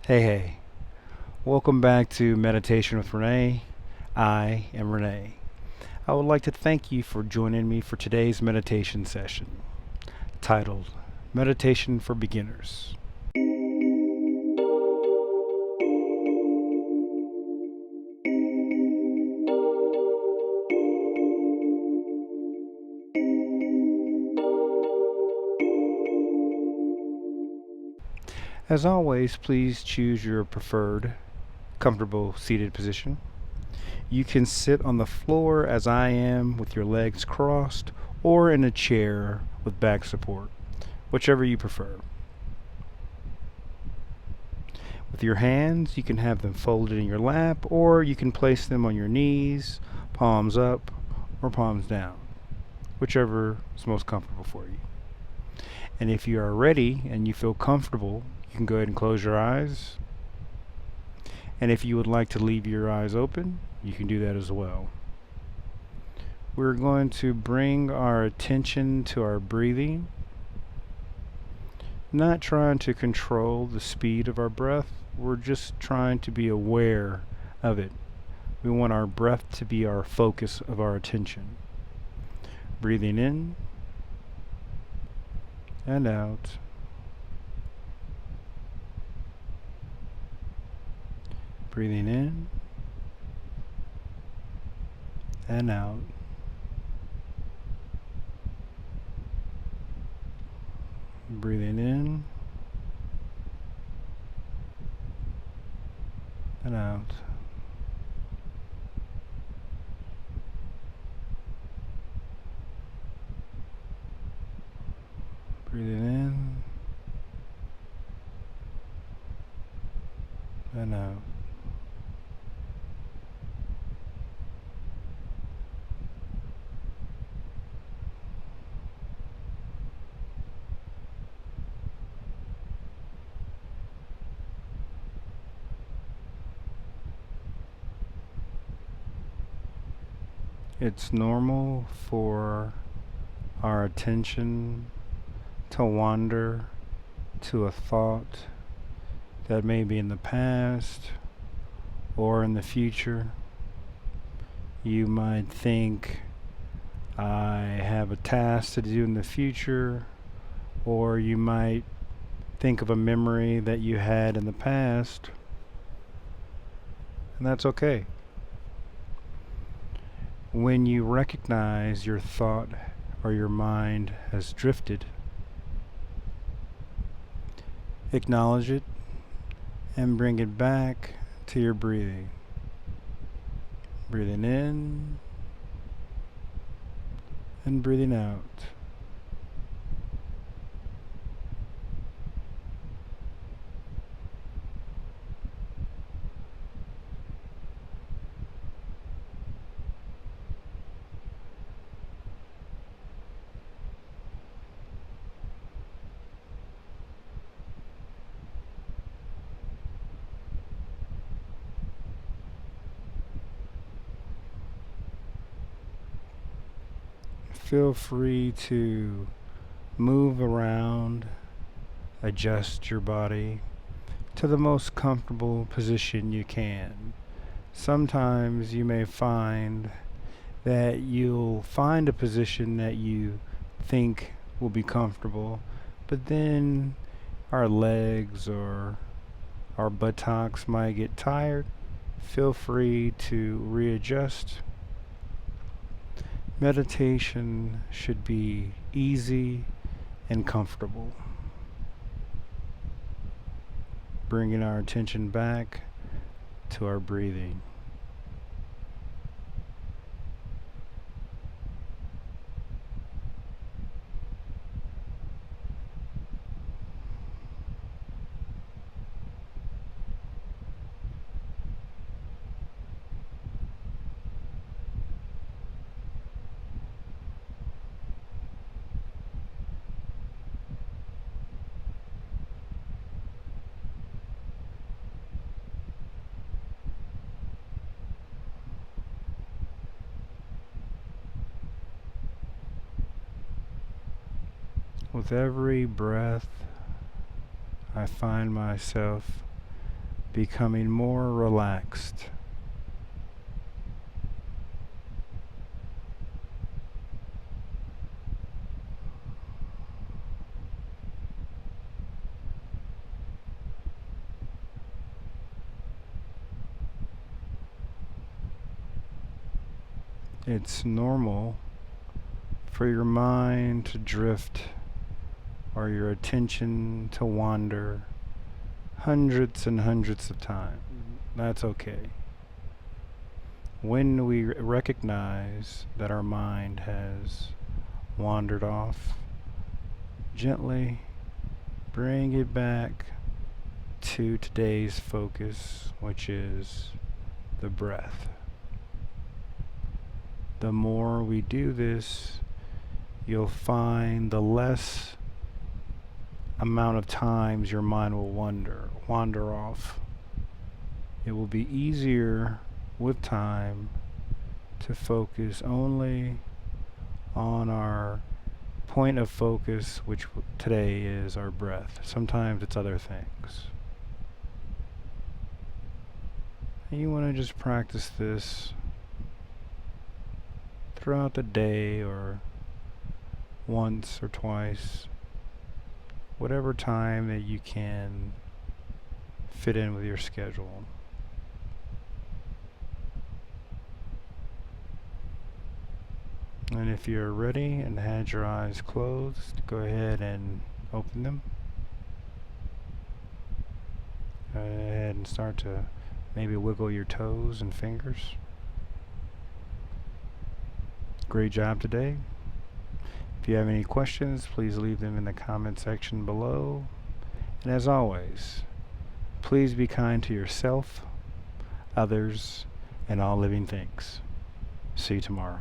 Hey, welcome back to Meditation with Rene. I am Rene. I would like to thank you for joining me for today's meditation session, titled Meditation for Beginners. As always, please choose your preferred, comfortable seated position. You can sit on the floor as I am with your legs crossed, or in a chair with back support, whichever you prefer. With your hands, you can have them folded in your lap, or you can place them on your knees, palms up, or palms down, whichever is most comfortable for you. And if you are ready and you feel comfortable, you can go ahead and close your eyes. And if you would like to leave your eyes open, you can do that as well. We're going to bring our attention to our breathing, not trying to control the speed of our breath. We're just trying to be aware of it. We want our breath to be our focus of our attention. Breathing in and out. Breathing in and out. Breathing in and out. Breathing in and out. It's normal for our attention to wander to a thought that may be in the past or in the future. You might think, I have a task to do in the future, or you might think of a memory that you had in the past, and that's okay. When you recognize your thought or your mind has drifted, acknowledge it and bring it back to your breathing. Breathing in and breathing out. Feel free to move around, adjust your body to the most comfortable position you can. Sometimes you may find that you'll find a position that you think will be comfortable, but then our legs or our buttocks might get tired. Feel free to readjust. Meditation should be easy and comfortable. Bringing our attention back to our breathing. With every breath, I find myself becoming more relaxed. It's normal for your mind to drift or your attention to wander hundreds and hundreds of times. That's okay. When we recognize that our mind has wandered off, gently bring it back to today's focus, which is the breath. The more we do this, you'll find the less amount of times your mind will wander off. It will be easier with time to focus only on our point of focus, which today is our breath. Sometimes it's other things. And you want to just practice this throughout the day, or once or twice, whatever time that you can fit in with your schedule. And if you're ready and had your eyes closed, go ahead and open them. Go ahead and start to maybe wiggle your toes and fingers. Great job today. If you have any questions, please leave them in the comment section below. And as always, please be kind to yourself, others, and all living things. See you tomorrow.